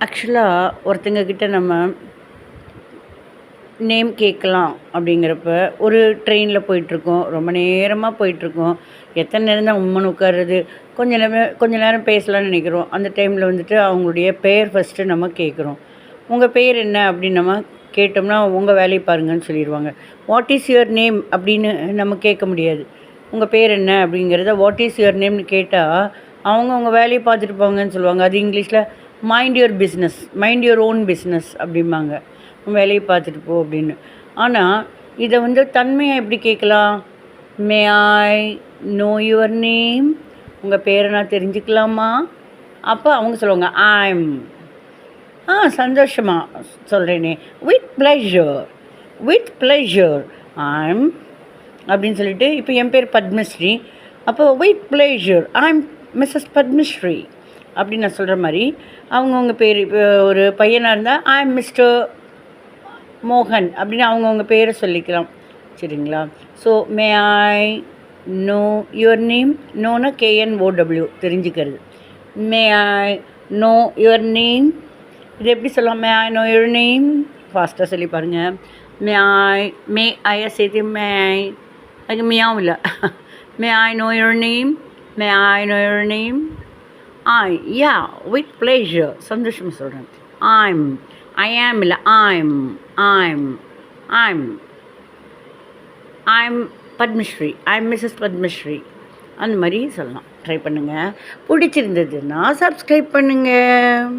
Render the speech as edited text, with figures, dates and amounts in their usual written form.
ஆக்சுவலாக ஒருத்தங்க கிட்ட நம்ம நேம் கேட்கலாம் அப்படிங்கிறப்ப ஒரு ட்ரெயினில் போயிட்டுருக்கோம், ரொம்ப நேரமாக போயிட்டுருக்கோம். எத்தனை நேரம் தான் உம்முன்னு உட்கார்றது? கொஞ்ச நேரம் பேசலாம்னு நினைக்கிறோம். அந்த டைமில் வந்துட்டு அவங்களுடைய பெயர் ஃபஸ்ட்டு நம்ம கேட்குறோம். உங்கள் பெயர் என்ன அப்படின்னு நம்ம கேட்டோம்னா, உங்கள் வேலையை பாருங்கன்னு சொல்லிடுவாங்க. வாட் இஸ் யுவர் நேம் அப்படின்னு நம்ம கேட்க முடியாது. உங்கள் பேர் என்ன அப்படிங்கிறத வாட் இஸ் யுவர் நேம்னு கேட்டால் அவங்க வேலையை பார்த்துட்டு போங்கன்னு சொல்லுவாங்க. அது இங்கிலீஷில் mind your business, mind your own business அப்படிம்பாங்க. வேலையை பார்த்துட்டு போ அப்படின்னு. ஆனால் இதை வந்து தன்மையாக எப்படி கேட்கலாம்? மே ஐ நோ யுவர் நேம்? உங்கள் பேரை நான் தெரிஞ்சுக்கலாமா? அப்போ அவங்க சொல்லுவாங்க ஐம். சந்தோஷமாக சொல்கிறேனே, with pleasure, with pleasure I'm அப்படின்னு சொல்லிட்டு, இப்போ என் பேர் பத்மஸ்ரீ. அப்போ with pleasure I'm Mrs Padmashri அப்படின்னு நான் சொல்கிற மாதிரி அவங்கவுங்க பேர். இப்போ ஒரு பையனாக இருந்தால் ஐம் மிஸ்டர் மோகன் அப்படின்னு அவங்கவுங்க பேரை சொல்லிக்கலாம். சரிங்களா? So may I know your name? நோனா KNOW தெரிஞ்சுக்கிறது. May I know your name? இது எப்படி சொல்லலாம்? May I know your name ஃபாஸ்ட்டாக சொல்லி பாருங்கள். மே ஐ சேர்த்து அது மியாவும் இல்லை. May I know your name? May I know your name? Yeah with pleasure. சந்தோஷமாக சொல்கிறேன். ஐ ஆம் இல்லை, I'm Padmashri, I'm Mrs Padmashri. அந்த மாதிரி சொல்லலாம். ட்ரை பண்ணுங்கள். பிடிச்சிருந்ததுன்னா சப்ஸ்கிரைப் பண்ணுங்கள்.